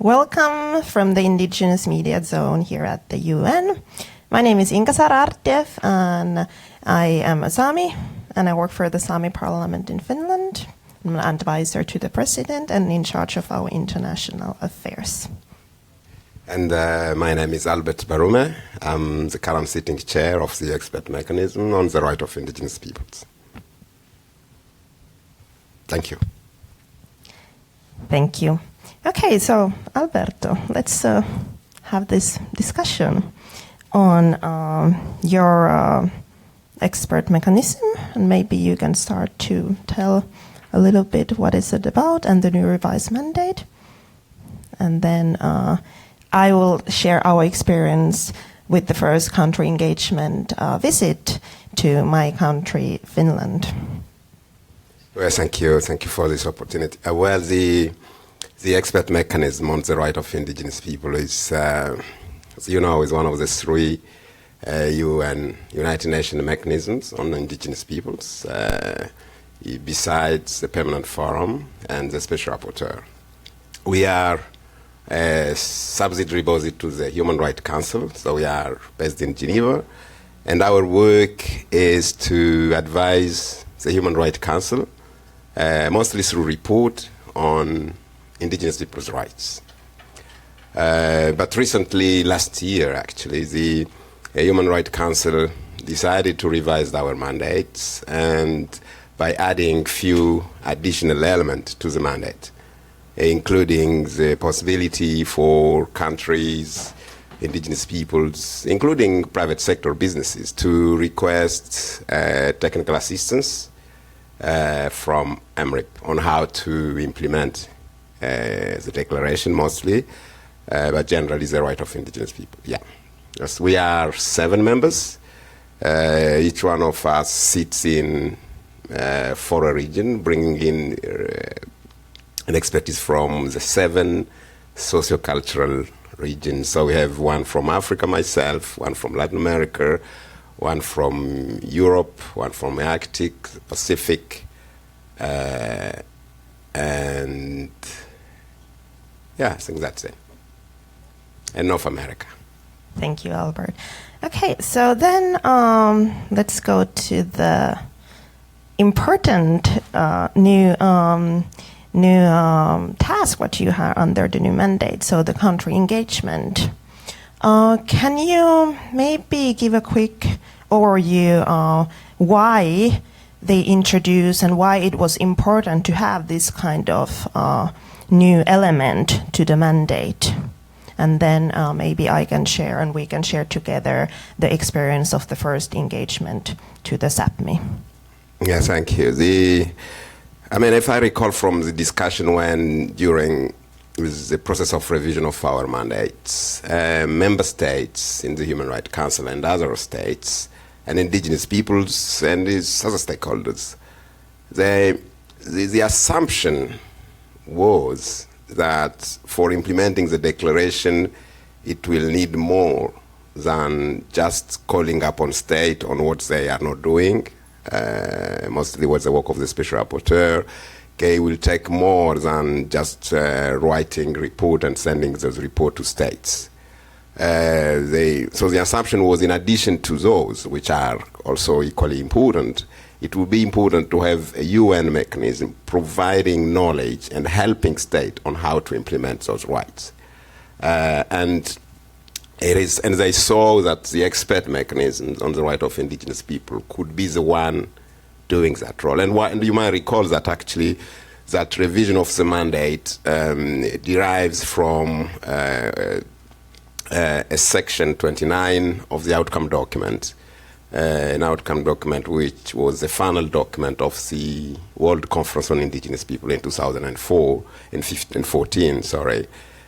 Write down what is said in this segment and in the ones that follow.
Welcome from the Indigenous Media Zone here at the UN. My name is Inka Arttijeff, and I am a Sami, and I work for the Sami Parliament in Finland. I'm an advisor to the President and in charge of our international affairs. And my name is Albert Barume. I'm the current sitting chair of the expert mechanism on the Rights of Indigenous Peoples. Thank you. Thank you. Okay, so Alberto, let's have this discussion on your expert mechanism, and maybe you can start to tell a little bit what is it about and the new revised mandate. And then I will share our experience with the first country engagement visit to my country, Finland. Well, thank you. Thank you for this opportunity. Well, the expert mechanism on the right of indigenous people is, as you know, is one of the three United Nations mechanisms on indigenous peoples, besides the Permanent Forum and the Special Rapporteur. We are a subsidiary body to the Human Rights Council, so we are based in Geneva, and our work is to advise the Human Rights Council, mostly through report on indigenous people's rights. But recently, last year actually, the Human Rights Council decided to revise our mandates, and by adding few additional elements to the mandate, including the possibility for countries, indigenous peoples, including private sector businesses, to request technical assistance from MRIP on how to implement the declaration mostly, but generally the right of indigenous people. Yeah, yes, we are 7 members. Each one of us sits in for a region, bringing in an expertise from the 7 socio-cultural regions. So we have one from Africa, myself, one from Latin America, one from Europe, one from Arctic, Pacific, and yeah, I think that's it. And North America. Thank you, Albert. Okay, so then let's go to the important new task what you have under the new mandate, so the country engagement. Can you maybe give a quick overview why they introduced and why it was important to have this kind of new element to the mandate? And then maybe I can share and we can share together the experience of the first engagement to the SAPMI. Yeah, thank you. I mean, if I recall from the discussion when during the process of revision of our mandates, member states in the Human Rights Council and other states and indigenous peoples and its other stakeholders, the assumption was that for implementing the declaration, it will need more than just calling upon state on what they are not doing. Mostly was the work of the Special Rapporteur. Okay, will take more than just writing report and sending those report to states. So the assumption was, in addition to those, which are also equally important, it would be important to have a UN mechanism providing knowledge and helping state on how to implement those rights. And they saw that the expert mechanism on the right of indigenous people could be the one doing that role. And you might recall that actually that revision of the mandate derives from a section 29 of the outcome document, an outcome document which was the final document of the World Conference on Indigenous People in 2014, sorry.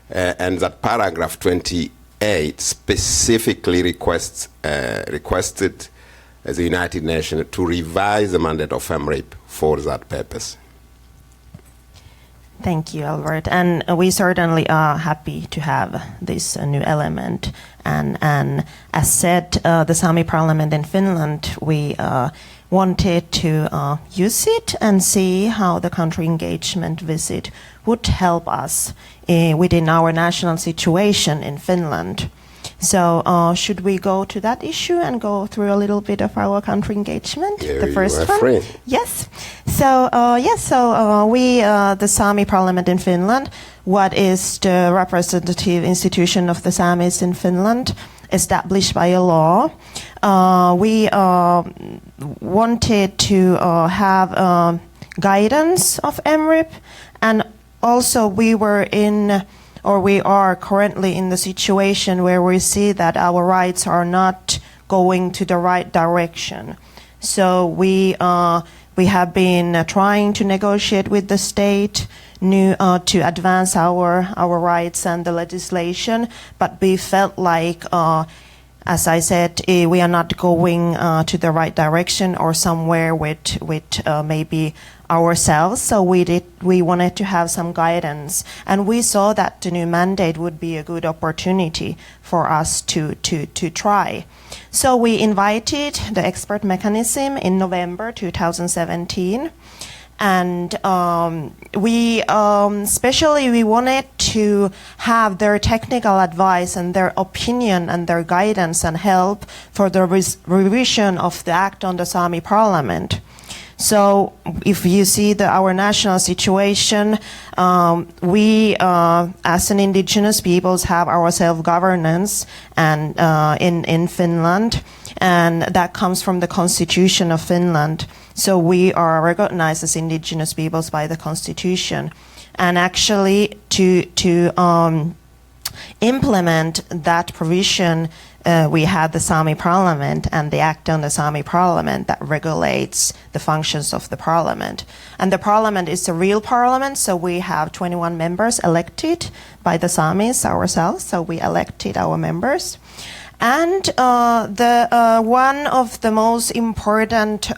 And that paragraph 28 specifically requested the United Nations to revise the mandate of MRIP for that purpose. Thank you, Albert. And we certainly are happy to have this new element. And as said, the Sami Parliament in Finland, we wanted to use it and see how the country engagement visit would help us within our national situation in Finland. So should we go to that issue and go through a little bit of our country engagement? Yeah, the first one? Free. Yes. So, we, the Sami Parliament in Finland, what is the representative institution of the Samis in Finland, established by a law. We wanted to have guidance of MRIP, and also we are currently in the situation where we see that our rights are not going to the right direction. So we have been trying to negotiate with the state to advance our rights and the legislation, but we felt like, as I said, we are not going to the right direction or somewhere with maybe ourselves. So we wanted to have some guidance, and we saw that the new mandate would be a good opportunity for us to try. So we invited the expert mechanism in November 2017. And we wanted to have their technical advice and their opinion and their guidance and help for the revision of the Act on the Sami Parliament. So if you see our national situation, we as an indigenous peoples have our self-governance and in Finland, and that comes from the Constitution of Finland. So we are recognized as indigenous peoples by the Constitution, and actually to implement that provision, we had the Sami Parliament and the Act on the Sami Parliament that regulates the functions of the Parliament. And the Parliament is a real Parliament, so we have 21 members elected by the Samis ourselves, so we elected our members. And one of the most important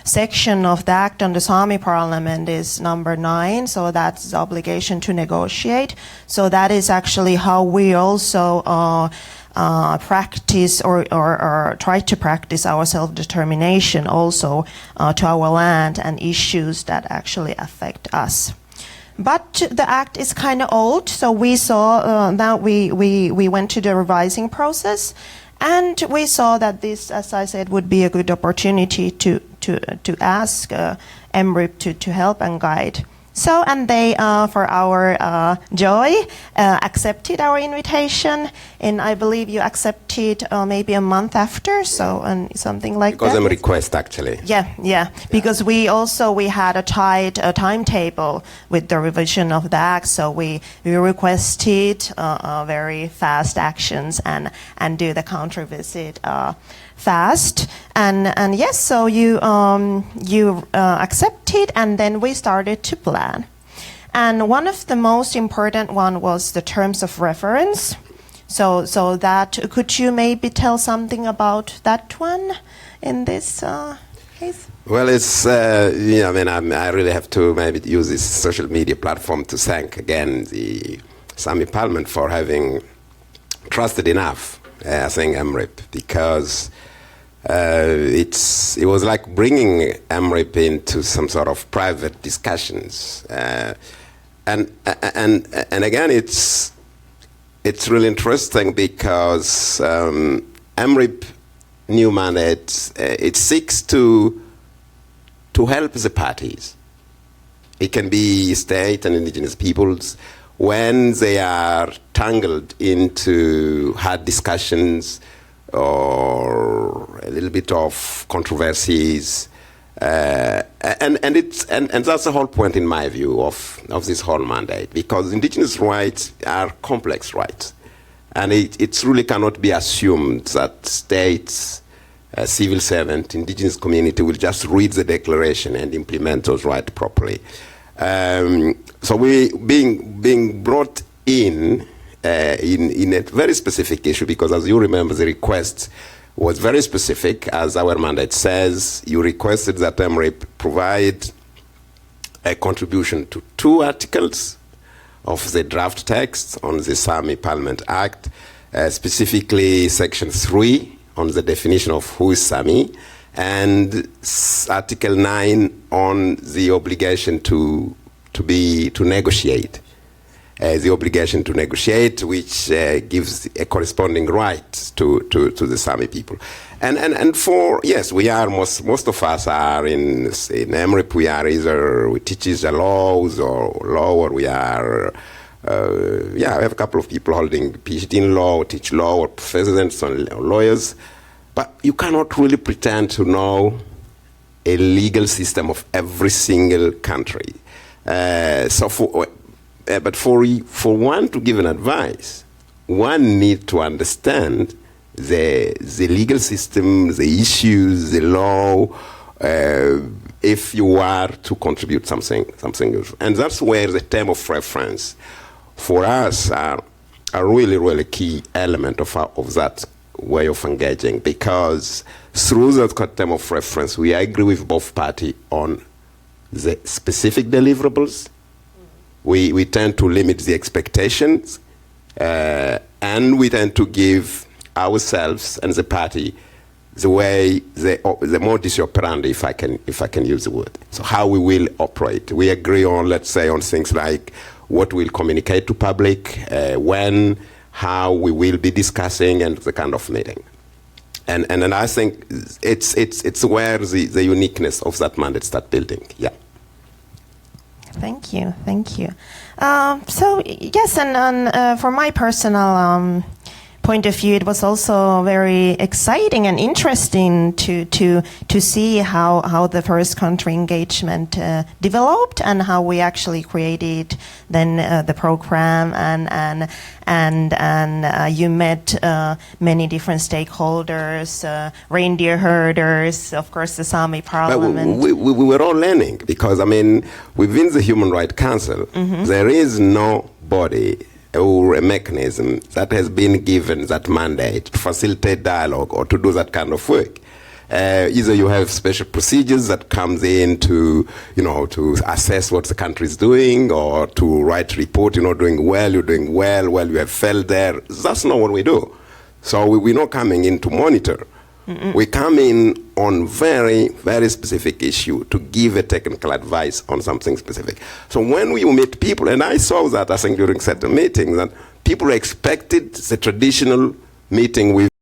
section of the Act on the Sami Parliament is number 9, so that's the obligation to negotiate. So that is actually how we also practice or try to practice our self-determination also to our land and issues that actually affect us. But the act is kind of old, so we saw that we went to the revising process, and we saw that this, as I said, would be a good opportunity to ask MRIP to help and guide. So, and they, for our joy, accepted our invitation, and I believe you accepted maybe a month after, so and something like that. Because of a request, actually. Yeah. Because we had a tight timetable with the revision of the act, so we requested very fast actions and do the country visit fast, and yes, so you accepted, and then we started to plan. And one of the most important one was the terms of reference. So that, could you maybe tell something about that one in this case? Well, it's I really have to maybe use this social media platform to thank again the Sami Parliament for having trusted enough, I think, MRIP, because it was like bringing MRIP into some sort of private discussions, and again it's really interesting because MRIP new mandate it seeks to help the parties. It can be state and indigenous peoples when they are tangled into hard discussions or a little bit of controversies, and that's the whole point, in my view, of this whole mandate, because indigenous rights are complex rights, and it really cannot be assumed that states, civil servant, indigenous community will just read the declaration and implement those rights properly. So we being brought in a very specific issue, because as you remember, the request was very specific. As our mandate says, you requested that MRIP provide a contribution to 2 articles of the draft text on the Sami Parliament Act, specifically Section 3 on the definition of who is Sami, and Article 9 on the obligation to negotiate. The obligation to negotiate, which gives a corresponding right to the Sami people. And for, yes, we are, most of us are in MRIP, we are either, we teach the laws or law, or we are, we have a couple of people holding PhD in law, or teach law, or professors or lawyers. But you cannot really pretend to know a legal system of every single country. But for one to give an advice, one needs to understand the legal system, the issues, the law, if you are to contribute something. And that's where the term of reference for us are really, really key element of that way of engaging, because through that term of reference, we agree with both parties on the specific deliverables. We tend to limit the expectations, and we tend to give ourselves and the party the modus operandi, if I can use the word. So how we will operate. We agree on, let's say, on things like what we'll communicate to public, when, how we will be discussing, and the kind of meeting. And I think it's where the uniqueness of that mandate start building. Yeah. Thank you. So yes, and for my personal point of view, it was also very exciting and interesting to see how the first country engagement developed, and how we actually created then the program, and you met many different stakeholders, reindeer herders, of course the Sami Parliament. We were all learning, because I mean, within the Human Rights Council, there is no body or a mechanism that has been given that mandate to facilitate dialogue or to do that kind of work. Either you have special procedures that comes in to assess what the country is doing, or to write report, you're doing well, you have failed there. That's not what we do. So we're not coming in to monitor. We come in on very, very specific issue to give a technical advice on something specific. So when we meet people, and I saw that, I think, during certain meetings, that people expected the traditional meeting with